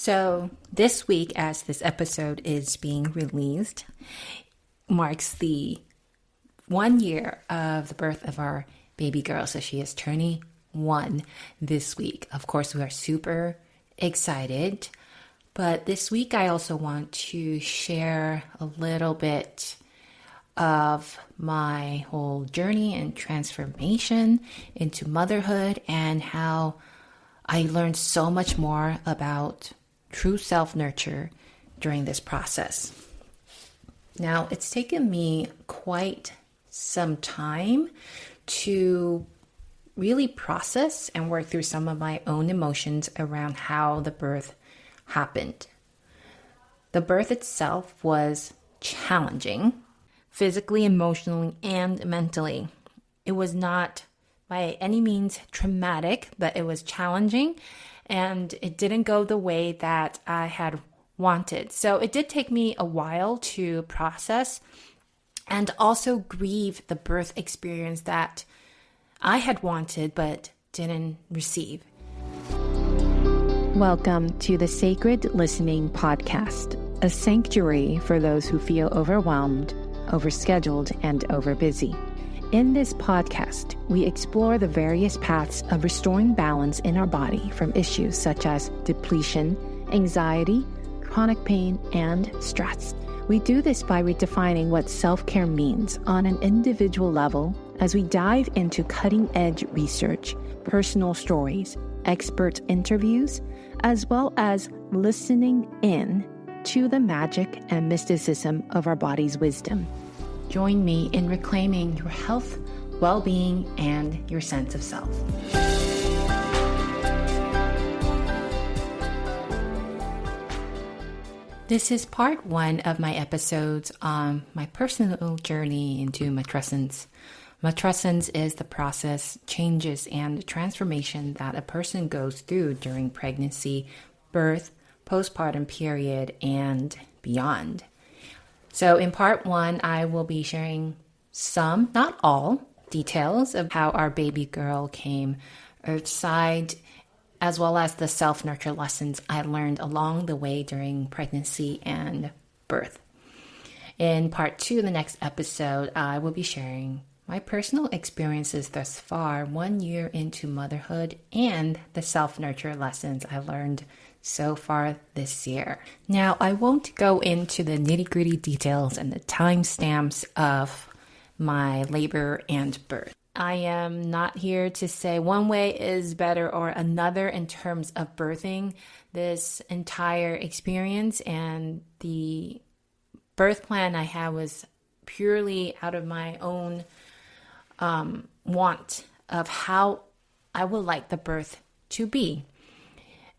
So this week, as this episode is being released, marks the 1 year of the birth of our baby girl. So she is turning 1 this week. Of course, we are super excited. But this week, I also want to share a little bit of my whole journey and transformation into motherhood and how I learned so much more about true self-nurture during this process. Now, it's taken me quite some time to really process and work through some of my own emotions around how the birth happened. The birth itself was challenging, physically, emotionally, and mentally. It was not by any means traumatic, but it was challenging and it didn't go the way that I had wanted. So it did take me a while to process and also grieve the birth experience that I had wanted but didn't receive. Welcome to the Sacred Listening Podcast, a sanctuary for those who feel overwhelmed, overscheduled, and overbusy. In this podcast, we explore the various paths of restoring balance in our body from issues such as depletion, anxiety, chronic pain, and stress. We do this by redefining what self-care means on an individual level as we dive into cutting-edge research, personal stories, expert interviews, as well as listening in to the magic and mysticism of our body's wisdom. Join me in reclaiming your health, well-being, and your sense of self. This is part 1 of my episodes on my personal journey into matrescence. Matrescence is the process, changes, and transformation that a person goes through during pregnancy, birth, postpartum period, and beyond. So in part 1, I will be sharing some, not all, details of how our baby girl came earthside, as well as the self-nurture lessons I learned along the way during pregnancy and birth. In part 2, the next episode, I will be sharing my personal experiences thus far, 1 year into motherhood, and the self-nurture lessons I learned so far this year. Now, I won't go into the nitty-gritty details and the timestamps of my labor and birth. I am not here to say one way is better or another in terms of birthing. This entire experience and the birth plan I had was purely out of my own want of how I would like the birth to be.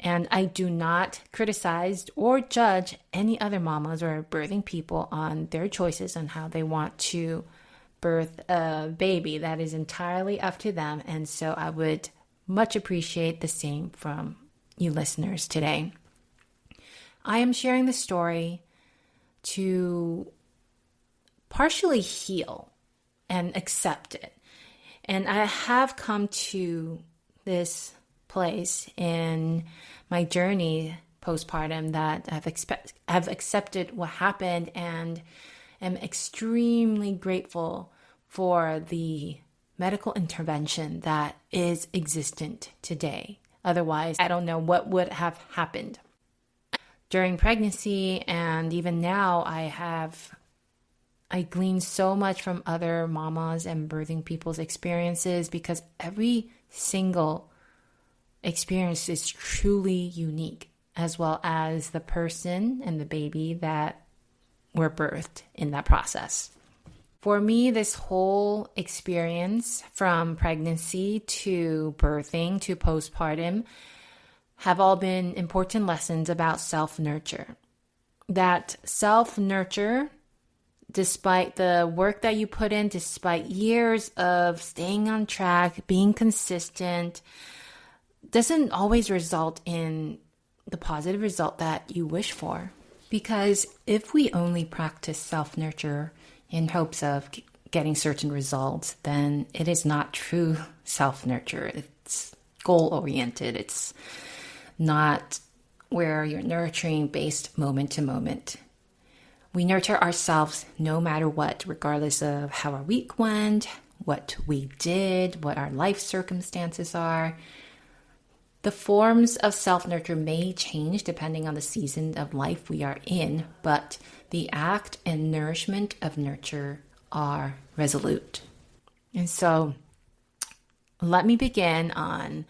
And I do not criticize or judge any other mamas or birthing people on their choices on how they want to birth a baby. That is entirely up to them. And so I would much appreciate the same from you listeners today. I am sharing the story to partially heal and accept it. And I have come to this place in my journey postpartum that I've accepted what happened and am extremely grateful for the medical intervention that is existent today. Otherwise, I don't know what would have happened. During pregnancy and even now, I gleaned so much from other mamas and birthing people's experiences because every single experience is truly unique, as well as the person and the baby that were birthed in that process. For me, this whole experience from pregnancy to birthing to postpartum have all been important lessons about self-nurture. That self-nurture, despite the work that you put in, despite years of staying on track, being consistent, doesn't always result in the positive result that you wish for. Because if we only practice self-nurture in hopes of getting certain results, then it is not true self-nurture. It's goal-oriented. It's not where you're nurturing based moment to moment. We nurture ourselves no matter what, regardless of how our week went, what we did, what our life circumstances are. The forms of self-nurture may change depending on the season of life we are in, but the act and nourishment of nurture are resolute. And so let me begin on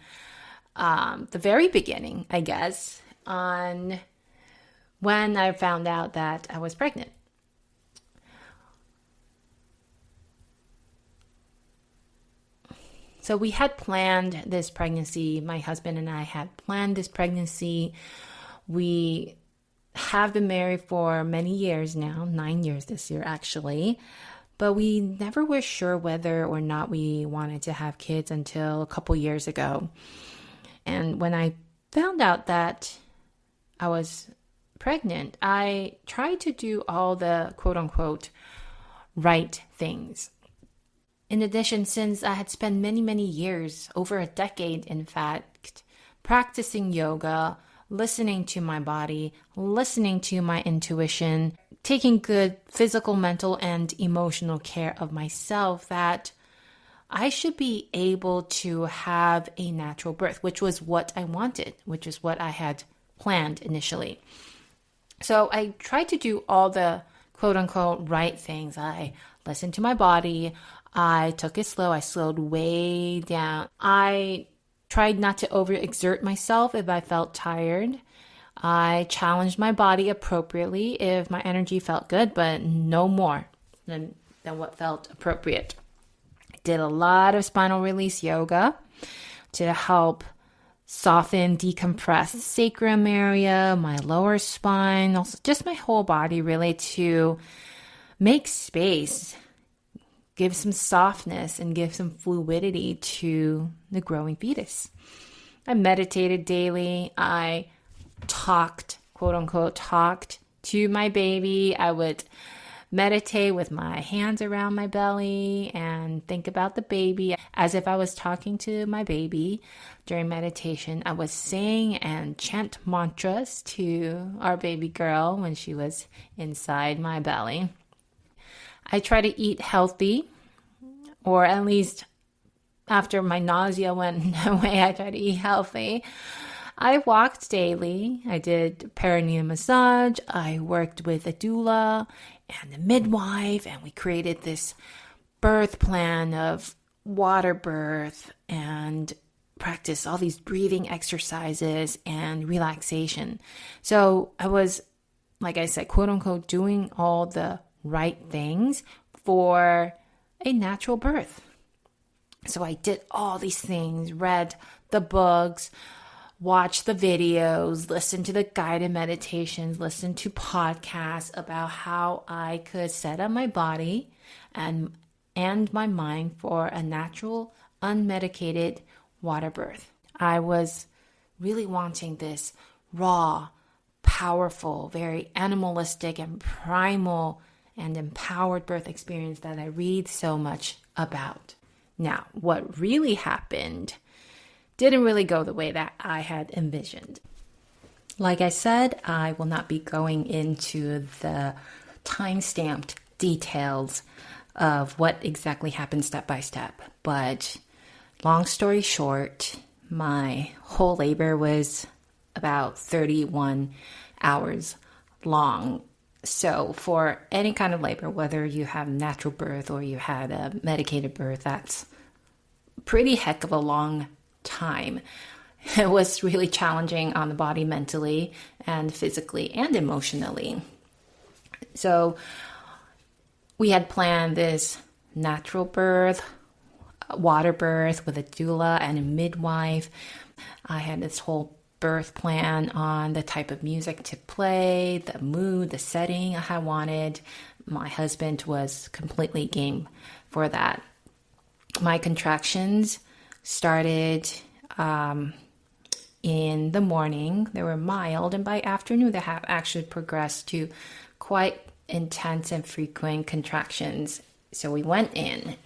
the very beginning, I guess, on when I found out that I was pregnant. So we had planned this pregnancy. My husband and I had planned this pregnancy. We have been married for many years now, 9 years this year actually. But we never were sure whether or not we wanted to have kids until a couple years ago. And when I found out that I was pregnant, I tried to do all the quote unquote right things. In addition, since I had spent many years, over a decade in fact, practicing yoga, listening to my body, listening to my intuition, taking good physical, mental, and emotional care of myself, that I should be able to have a natural birth, which was what I wanted, which is what I had planned initially. So I tried to do all the quote unquote right things. I listened to my body. I took it slow. I slowed way down. I tried not to overexert myself if I felt tired. I challenged my body appropriately if my energy felt good, but no more than what felt appropriate. I did a lot of spinal release yoga to help soften, decompress the sacrum area, my lower spine, also just my whole body, really, to make space, give some softness, and give some fluidity to the growing fetus. I meditated daily. I talked, quote unquote, talked to my baby. I would meditate with my hands around my belly and think about the baby as if I was talking to my baby. During meditation, I would sing and chant mantras to our baby girl when she was inside my belly. I try to eat healthy, or at least after my nausea went away, I try to eat healthy. I walked daily. I did perineum massage. I worked with a doula and a midwife, and we created this birth plan of water birth and practice all these breathing exercises and relaxation. So I was, like I said, quote unquote, doing all the right things for a natural birth. So I did all these things, read the books, watched the videos, listened to the guided meditations, listened to podcasts about how I could set up my body and my mind for a natural, unmedicated water birth. I was really wanting this raw, powerful, very animalistic and primal and empowered birth experience that I read so much about. Now, what really happened didn't really go the way that I had envisioned. Like I said, I will not be going into the time-stamped details of what exactly happened step by step. But long story short, my whole labor was about 31 hours long. So for any kind of labor, whether you have natural birth or you had a medicated birth, that's pretty heck of a long time. It was really challenging on the body mentally and physically and emotionally. So we had planned this natural birth, water birth with a doula and a midwife. I had this whole birth plan on the type of music to play, the mood, the setting I wanted. My husband was completely game for that. My contractions started in the morning. They were mild, and by afternoon they have actually progressed to quite intense and frequent contractions. So we went in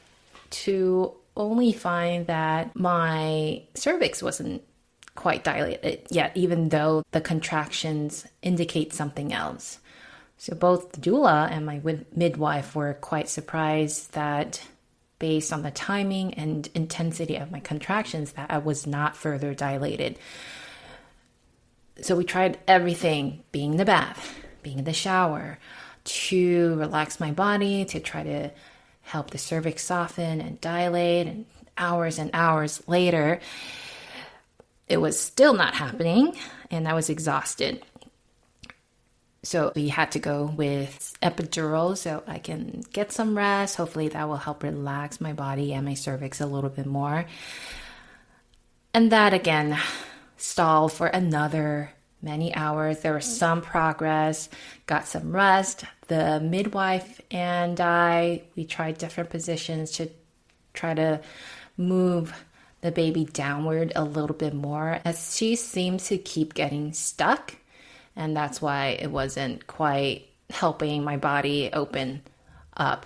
to only find that my cervix wasn't quite dilated yet, even though the contractions indicate something else. So both the doula and my midwife were quite surprised that based on the timing and intensity of my contractions that I was not further dilated. So we tried everything, being in the bath, being in the shower, to relax my body, to try to help the cervix soften and dilate. And hours later, it was still not happening, and I was exhausted. So we had to go with epidural so I can get some rest. Hopefully that will help relax my body and my cervix a little bit more. And that again stalled for another many hours. There was some progress, got some rest. The midwife and we tried different positions to try to move the baby downward a little bit more, as she seems to keep getting stuck. And that's why it wasn't quite helping my body open up.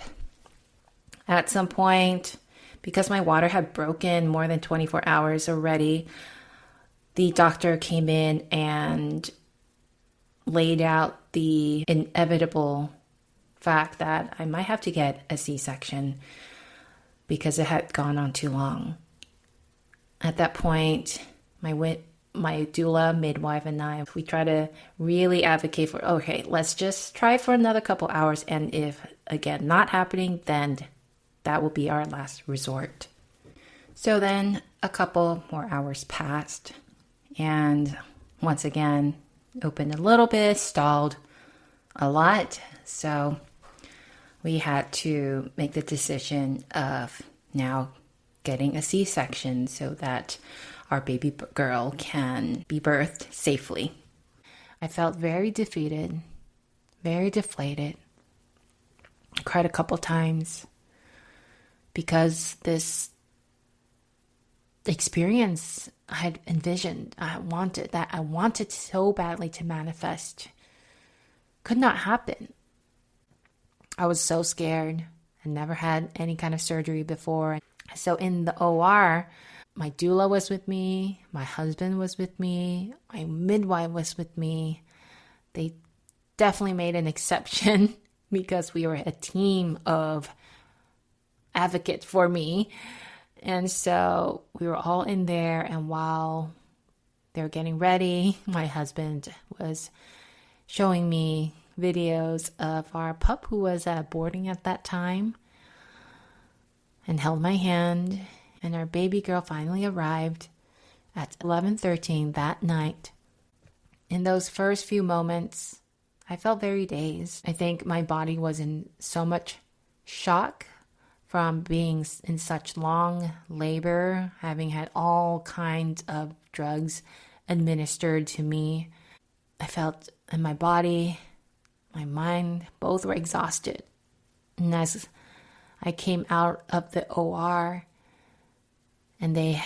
At some point, because my water had broken more than 24 hours already, the doctor came in and laid out the inevitable fact that I might have to get a C-section because it had gone on too long. At that point, my doula, midwife, and I, we try to really advocate for, okay, let's just try for another couple hours. And if, again, not happening, then that will be our last resort. So then a couple more hours passed. And once again, opened a little bit, stalled a lot. So we had to make the decision of now getting a C-section so that our baby girl can be birthed safely. I felt very defeated, very deflated. I cried a couple times because this experience I had envisioned, I wanted so badly to manifest, could not happen. I was so scared. I never had any kind of surgery before. So in the OR, my doula was with me, my husband was with me, my midwife was with me. They definitely made an exception because we were a team of advocates for me. And so we were all in there, and while they were getting ready, my husband was showing me videos of our pup who was boarding at that time and held my hand, and our baby girl finally arrived at 11:13 that night. In those first few moments, I felt very dazed. I think my body was in so much shock from being in such long labor, having had all kinds of drugs administered to me. I felt in my body, my mind, both were exhausted. And as I came out of the OR and they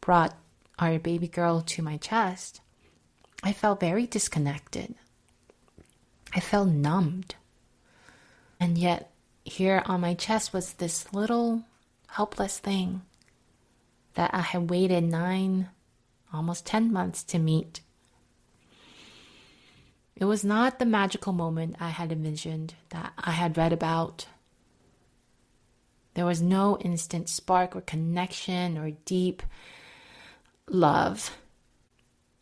brought our baby girl to my chest, I felt very disconnected. I felt numbed. And yet, here on my chest was this little helpless thing that I had waited 9, almost 10 months to meet. It was not the magical moment I had envisioned, that I had read about. There was no instant spark or connection or deep love.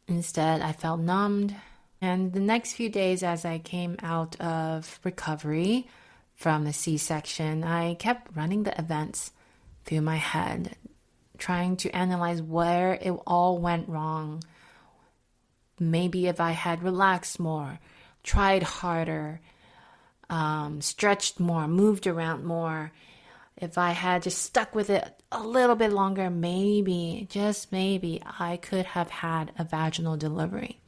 Instead, I felt numbed. And the next few days as I came out of recovery from the C-section, I kept running the events through my head, trying to analyze where it all went wrong. Maybe if I had relaxed more, tried harder, stretched more, moved around more, if I had just stuck with it a little bit longer, maybe, just maybe, I could have had a vaginal delivery.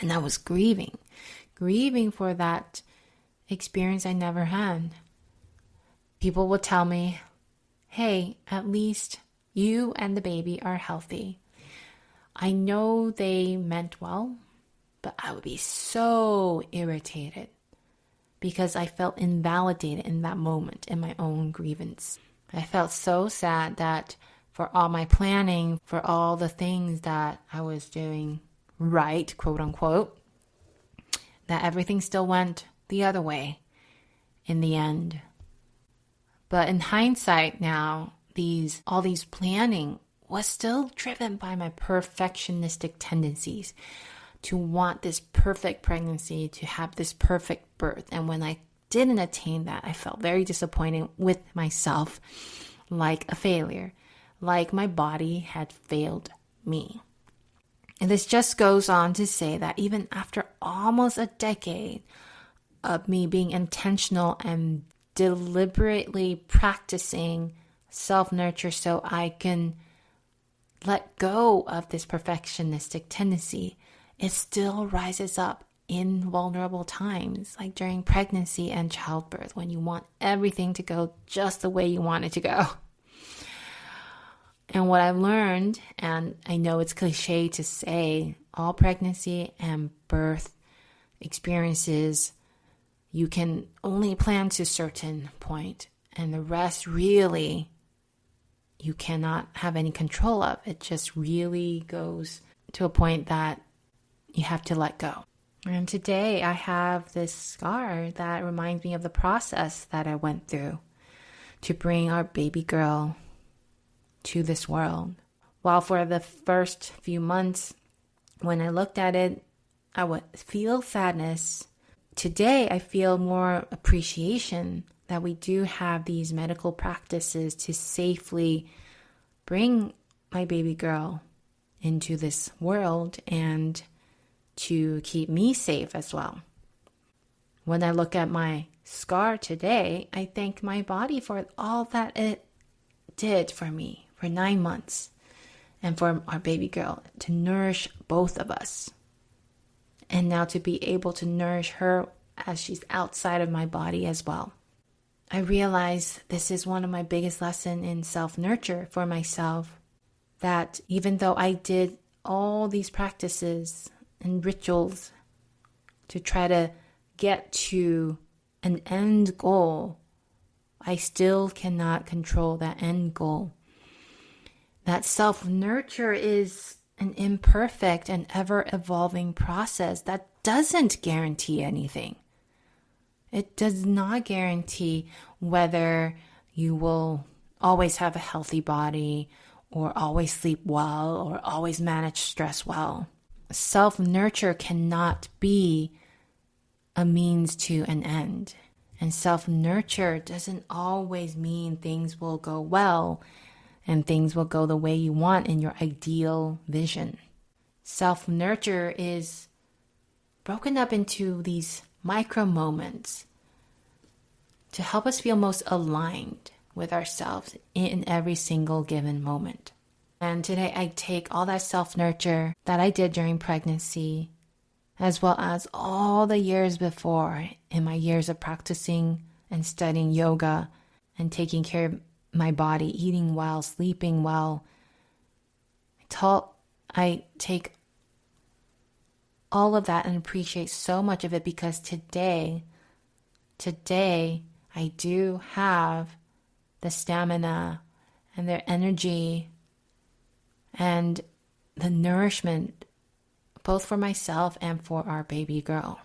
And I was grieving for that experience I never had. People would tell me, hey, at least you and the baby are healthy. I know they meant well, but I would be so irritated because I felt invalidated in that moment in my own grievance. I felt so sad that for all my planning, for all the things that I was doing right, quote unquote, that everything still went the other way in the end. But in hindsight now, all these planning was still driven by my perfectionistic tendencies to want this perfect pregnancy, to have this perfect birth. And when I didn't attain that, I felt very disappointed with myself, like a failure, like my body had failed me. And this just goes on to say that even after almost a decade of me being intentional and deliberately practicing self-nurture so I can let go of this perfectionistic tendency, it still rises up in vulnerable times, like during pregnancy and childbirth, when you want everything to go just the way you want it to go. And what I've learned, and I know it's cliche to say, all pregnancy and birth experiences, you can only plan to a certain point, and the rest really you cannot have any control of. It just really goes to a point that you have to let go. And today I have this scar that reminds me of the process that I went through to bring our baby girl to this world. While for the first few months, when I looked at it, I would feel sadness. Today, I feel more appreciation that we do have these medical practices to safely bring my baby girl into this world and to keep me safe as well. When I look at my scar today, I thank my body for all that it did for me for 9 months and for our baby girl to nourish both of us. And now to be able to nourish her as she's outside of my body as well. I realize this is one of my biggest lessons in self-nurture for myself, that even though I did all these practices and rituals to try to get to an end goal, I still cannot control that end goal. That self-nurture is an imperfect and ever-evolving process that doesn't guarantee anything. It does not guarantee whether you will always have a healthy body or always sleep well or always manage stress well. Self-nurture cannot be a means to an end. And self-nurture doesn't always mean things will go well and things will go the way you want in your ideal vision. Self-nurture is broken up into these micro moments to help us feel most aligned with ourselves in every single given moment. And today I take all that self-nurture that I did during pregnancy, as well as all the years before in my years of practicing and studying yoga and taking care of my body, eating well, sleeping well. I take all of that and appreciate so much of it, because today I do have the stamina and their energy and the nourishment both for myself and for our baby girl.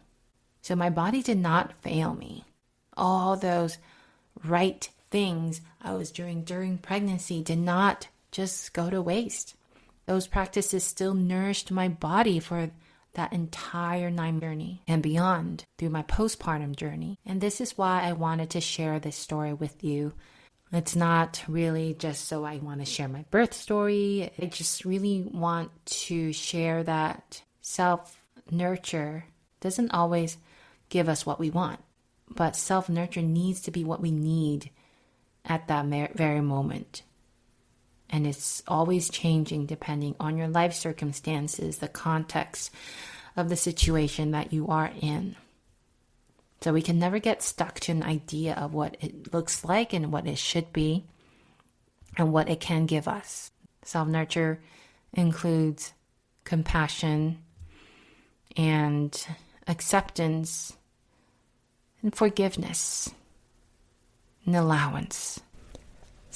So my body did not fail me. All those right things I was doing during pregnancy did not just go to waste. Those practices still nourished my body for that entire 9 journey and beyond through my postpartum journey. And this is why I wanted to share this story with you. It's not really just so I want to share my birth story. I just really want to share that self-nurture doesn't always give us what we want, but self-nurture needs to be what we need at that very moment. And it's always changing depending on your life circumstances, the context of the situation that you are in. So we can never get stuck to an idea of what it looks like and what it should be and what it can give us. Self-nurture includes compassion and acceptance and forgiveness and allowance.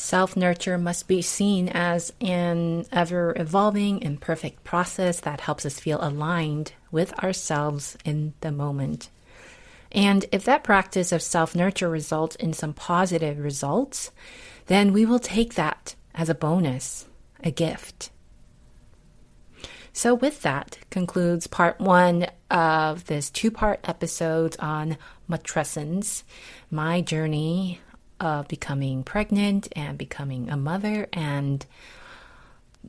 Self-nurture must be seen as an ever-evolving, imperfect process that helps us feel aligned with ourselves in the moment. And if that practice of self-nurture results in some positive results, then we will take that as a bonus, a gift. So with that concludes part 1 of this 2-part episode on Matrescence, my journey of becoming pregnant and becoming a mother. And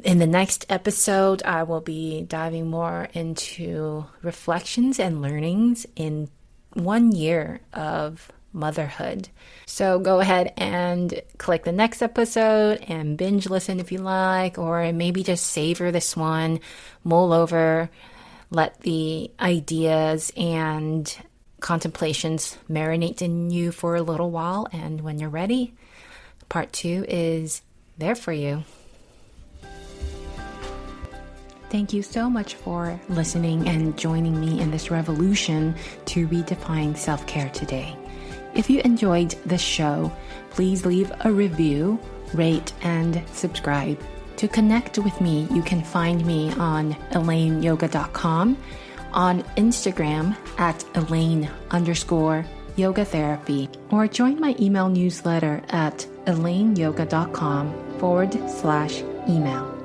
in the next episode, I will be diving more into reflections and learnings in 1 year of motherhood. So go ahead and click the next episode and binge listen if you like, or maybe just savor this one, mull over, let the ideas and contemplations marinate in you for a little while, and when you're ready, part 2 is there for you. Thank you so much for listening and joining me in this revolution to redefine self-care today. If you enjoyed this show, please leave a review, rate, and subscribe. To connect with me, you can find me on ElaineYoga.com, on Instagram at Elaine_yoga therapy, or join my email newsletter at ElaineYoga.com/email.